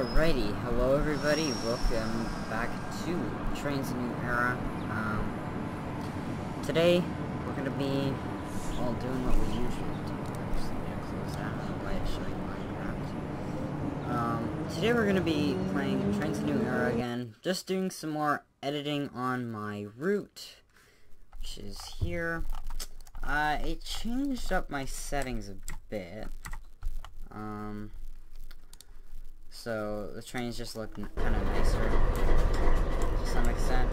Alrighty, hello everybody, welcome back to Trainz New Era. Today we're gonna be all doing what we usually do. Just gonna close that, I don't know why it's showing Minecraft. Today we're gonna be playing Trainz New Era again, just doing some more editing on my route, which is here. I changed up my settings a bit. So the trains just look kind of nicer to some extent.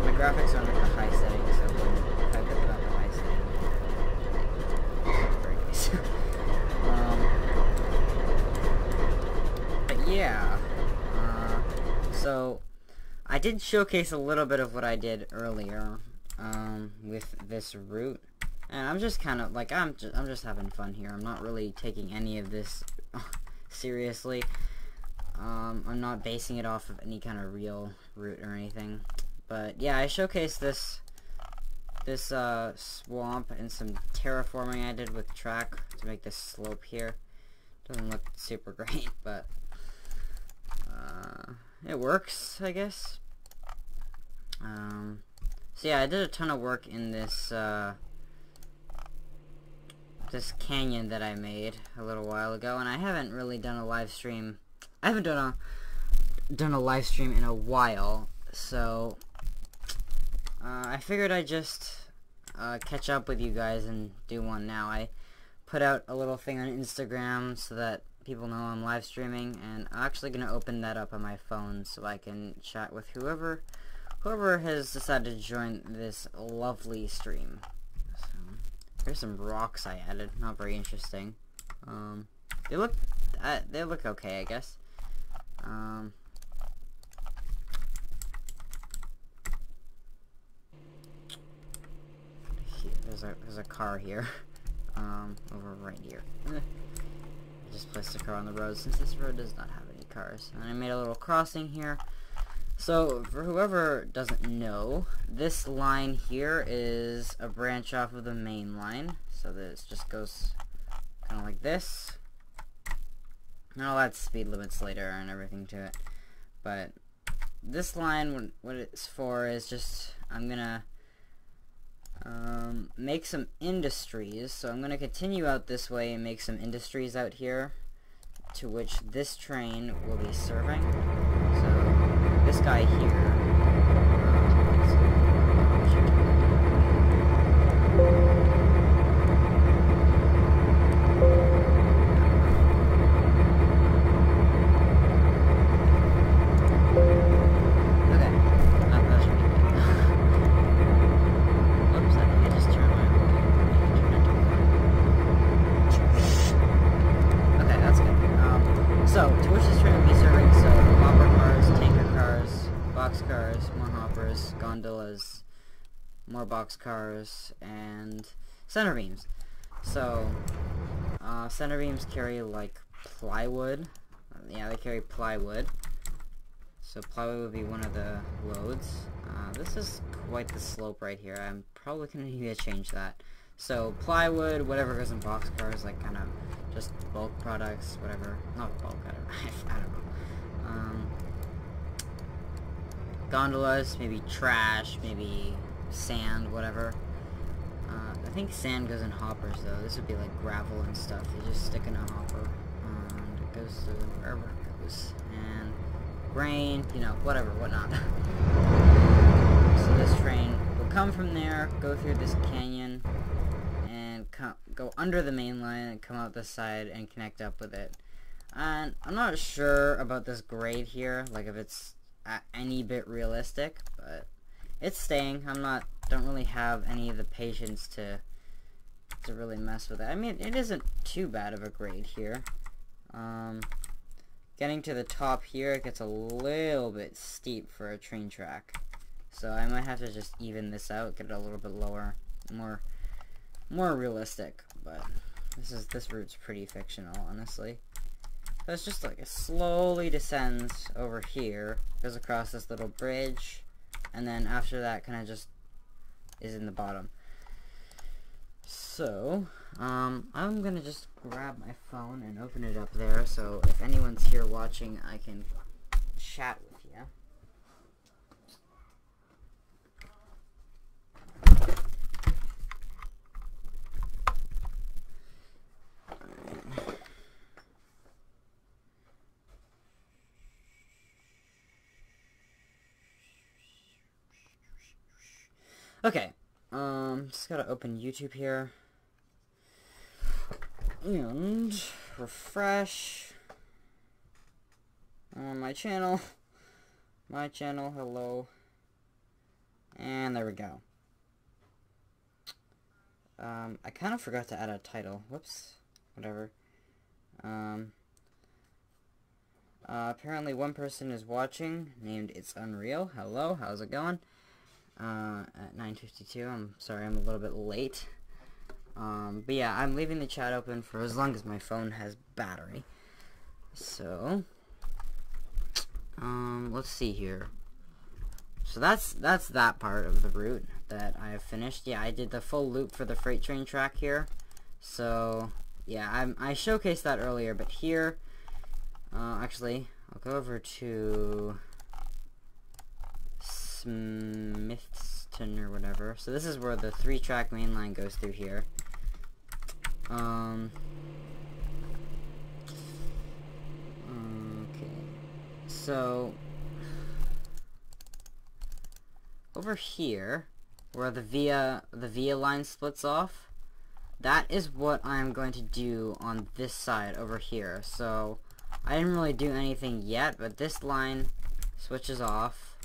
My graphics are on the high settings, so if I put them on the high settings, it's very nice. But yeah, so I did showcase a little bit of what I did earlier with this route, and I'm just kind of like I'm just having fun here. I'm not really taking any of this seriously. I'm not basing it off of any kind of real route or anything, but yeah, I showcased this swamp and some terraforming I did with track to make this slope here. Doesn't look super great, but it works, I guess. So yeah, I did a ton of work in this this canyon that I made a little while ago, and I haven't really done a live stream. I haven't done a live stream in a while, so I figured I'd just catch up with you guys and do one now. I put out a little thing on Instagram so that people know I'm live streaming, and I'm actually gonna open that up on my phone so I can chat with whoever has decided to join this lovely stream. There's some rocks I added, not very interesting. They look okay, I guess. There's a car here, over right here. I just placed a car on the road since this road does not have any cars. And I made a little crossing here. So, for whoever doesn't know, this line here is a branch off of the main line. So this just goes kind of like this. And I'll add speed limits later and everything to it. But this line, what it's for is just, I'm gonna make some industries. So I'm gonna continue out this way and make some industries out here, to which this train will be serving. So this guy here, gondolas, more boxcars, and center beams. So center beams carry like plywood. Yeah, they carry plywood. So plywood would be one of the loads. This is quite the slope right here. I'm probably gonna need to change that. So plywood, whatever goes in boxcars, like kind of just bulk products, whatever. Not bulk, I don't know. Gondolas, maybe trash, maybe sand, whatever. I think sand goes in hoppers though. This would be like gravel and stuff. You just stick in a hopper and it goes to wherever it goes. And grain, you know, whatever, whatnot. So this train will come from there, go through this canyon, and go under the main line and come out this side and connect up with it. And I'm not sure about this grade here, like if it's any bit realistic, but it's staying. Don't really have any of the patience to really mess with it. I mean, it isn't too bad of a grade here. Getting to the top here, it gets a little bit steep for a train track, so I might have to just even this out, get it a little bit lower, more realistic. But this route's pretty fictional, honestly. So it's just like it slowly descends over here, goes across this little bridge, and then after that kind of just is in the bottom. So So, I'm gonna just grab my phone and open it up there, so if anyone's here watching, I can chat with you. Okay, just gotta open YouTube here, and refresh on my channel, hello, and there we go. I kind of forgot to add a title, whoops, whatever. Apparently one person is watching, named It's Unreal, hello, how's it going? At 9:52. I'm sorry I'm a little bit late. But yeah, I'm leaving the chat open for as long as my phone has battery. So, let's see here. So that's that part of the route that I have finished. Yeah, I did the full loop for the freight train track here. So, yeah, I showcased that earlier, but here, actually, I'll go over to Smithston or whatever. So this is where the 3-track main line goes through here. Okay. So over here, where the via line splits off, that is what I'm going to do on this side over here. So I didn't really do anything yet, but this line switches off.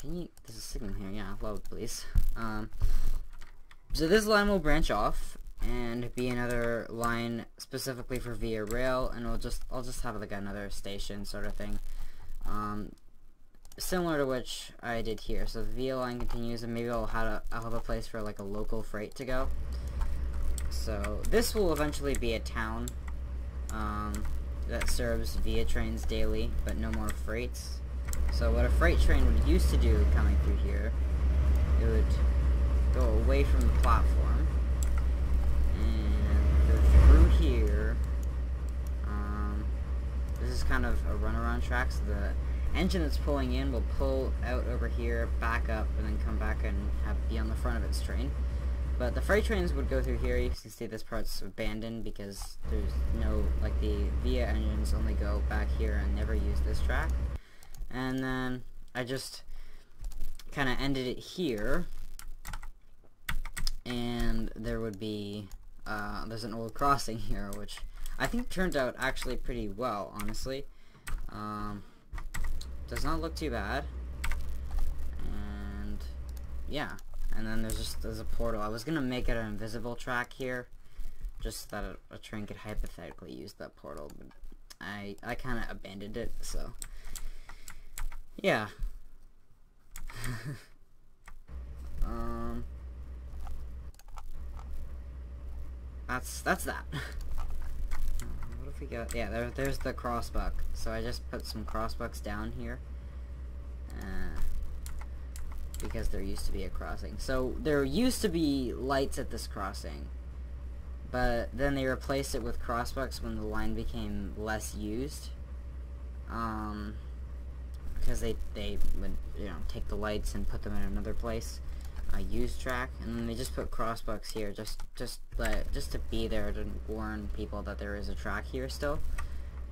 There's a signal here, yeah, load please. So this line will branch off and be another line specifically for via rail, and I'll just have like another station sort of thing. Similar to which I did here. So the via line continues, and maybe I'll have a place for like a local freight to go. So this will eventually be a town that serves via trains daily, but no more freights. So what a freight train would used to do coming through here, it would go away from the platform and go through here. This is kind of a runaround track, so the engine that's pulling in will pull out over here, back up, and then come back and be on the front of its train. But the freight trains would go through here. You can see this part's abandoned because there's no, like, the via engines only go back here and never use this track. And then I just kind of ended it here, and there would be, there's an old crossing here, which I think turned out actually pretty well, honestly. Does not look too bad, and yeah, and then there's a portal. I was gonna make it an invisible track here, just that a train could hypothetically use that portal, but I kind of abandoned it, so. Yeah. That's that. What if we got? Yeah, there's the crossbuck. So I just put some crossbucks down here, because there used to be a crossing. So there used to be lights at this crossing, but then they replaced it with crossbucks when the line became less used. Because they would, you know, take the lights and put them in another place, used track, and then they just put crossbucks here just to be there to warn people that there is a track here still.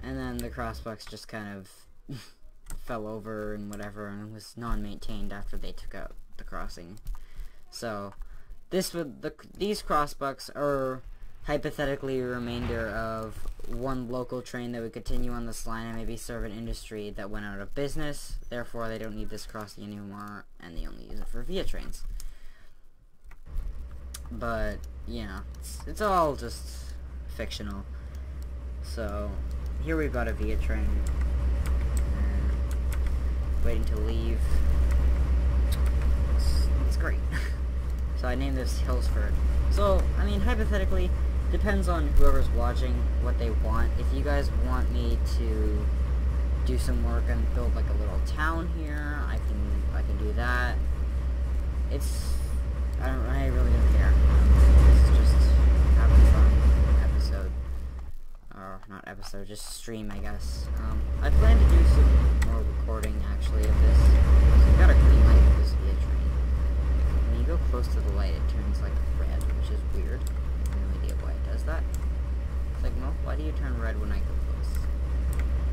And then the crossbucks just kind of fell over and whatever, and was non-maintained after they took out the crossing. So these crossbucks are hypothetically a remainder of one local train that would continue on this line and maybe serve an industry that went out of business. Therefore, they don't need this crossing anymore, and they only use it for via trains. But, yeah, it's all just fictional. So, here we've got a via train, waiting to leave. It's great. So I named this Hillsford. So, I mean, hypothetically, depends on whoever's watching what they want. If you guys want me to do some work and build like a little town here, I can do that. I really don't care. It's episode, just stream, I guess. I plan to do some more recording, actually, of this. So we've got a green light for this via train. When you go close to the light, it turns, like, red, which is weird. I have no idea why it does that. Signal, why do you turn red when I go close?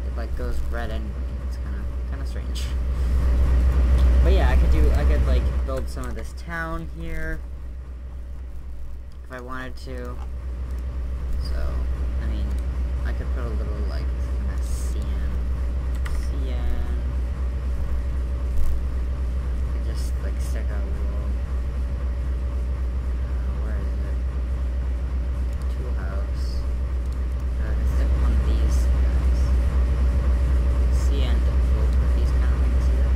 It, like, goes red and green. It's kind of strange. But yeah, I could, like, build some of this town here. If I wanted to. So, I mean, I could put a little, like, kind of CN. I could just, like, stick a little, where is it? Tool house. I could stick one of these guys. CN will put these kind of things here.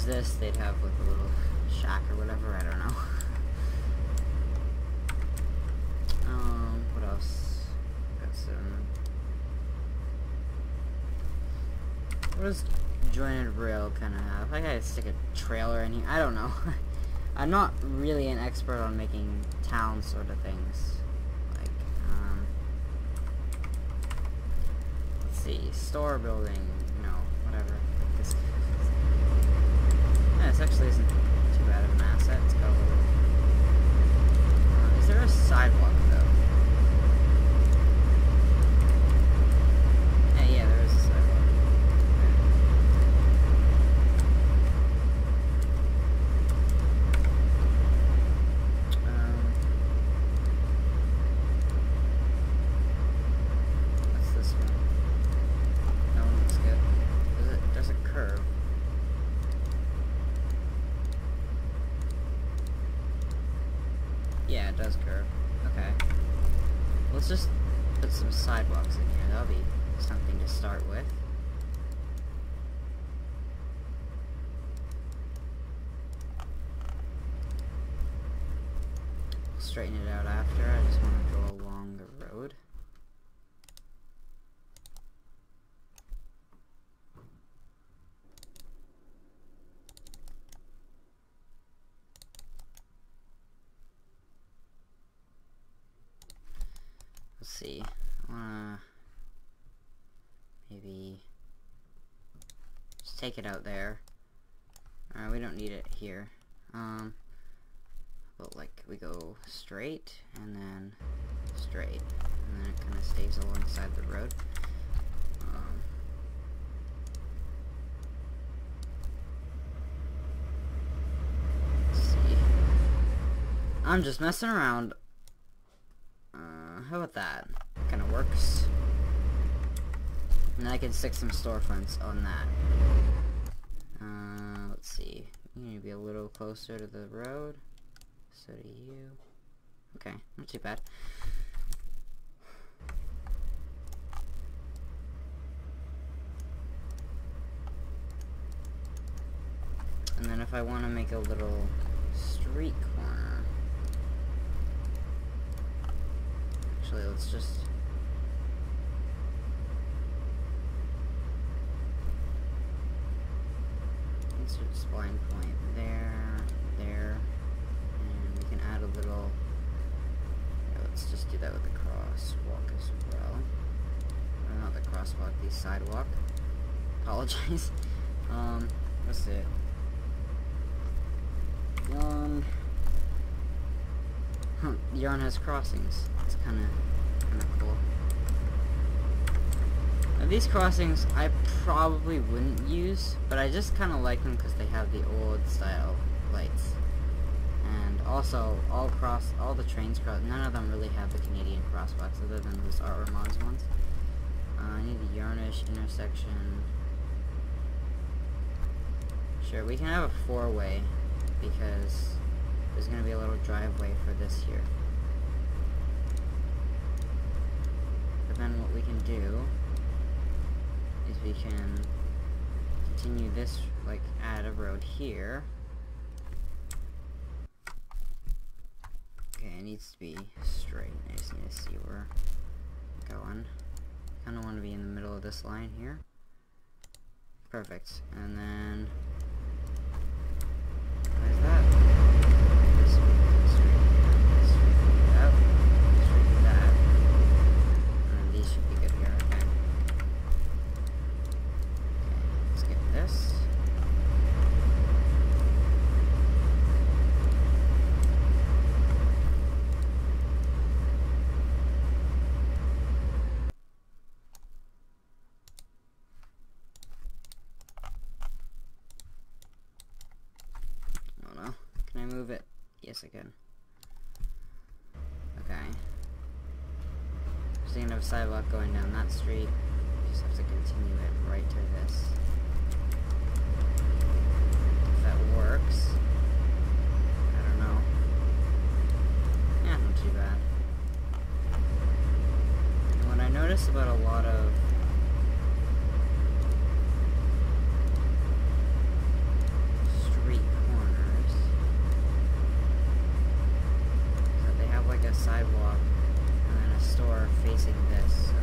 This, they'd have like a little shack or whatever, I don't know. What else? Got some. What does jointed rail kind of have? I gotta stick a trailer in here. I don't know. I'm not really an expert on making town sort of things. Like, let's see, store building, no, whatever. Like this. Yeah, this actually isn't too bad of an asset. It's got a little... is there a sidewalk, though? Yeah, there is a sidewalk. What's this one? That one looks good. There's a curve. Yeah, it does curve. Okay. Let's just put some sidewalks in here. That'll be something to start with. Straighten it out after. I just want to go along the road. Let's see. I wanna maybe just take it out there. We don't need it here. But like we go straight and then straight, and then it kind of stays alongside the road. Let's see. I'm just messing around. How about that? Kind of works. And I can stick some storefronts on that. Let's see. You need to be a little closer to the road. So do you. Okay, not too bad. And then if I want to make a little street corner. Actually, let's just... insert spline point there, there, and we can add a little... yeah, let's just do that with the crosswalk as well. Or not the crosswalk, the sidewalk. Apologize. What's it? Yarn has crossings. It's kind of cool. Now these crossings I probably wouldn't use, but I just kind of like them because they have the old style lights. And also all the Trainz cross, none of them really have the Canadian crosswalks other than those Art Mods ones. I need the Yarnish intersection. Sure, we can have a 4-way because there's going to be a little driveway for this here. But then what we can do is we can continue this, like, add a road here. Okay, it needs to be straight. I just need to see where going. Kind of want to be in the middle of this line here. Perfect. And then where's that? This straighten it up, straighten that, and then these should be good here. Okay. Let's get this. Can I move it? Yes, I can. Okay. Just gonna have a sidewalk going down that street. Just have to continue it right to this. If that works. I don't know. Yeah, not too bad. And what I notice about a lot of sidewalk and then a store facing this, so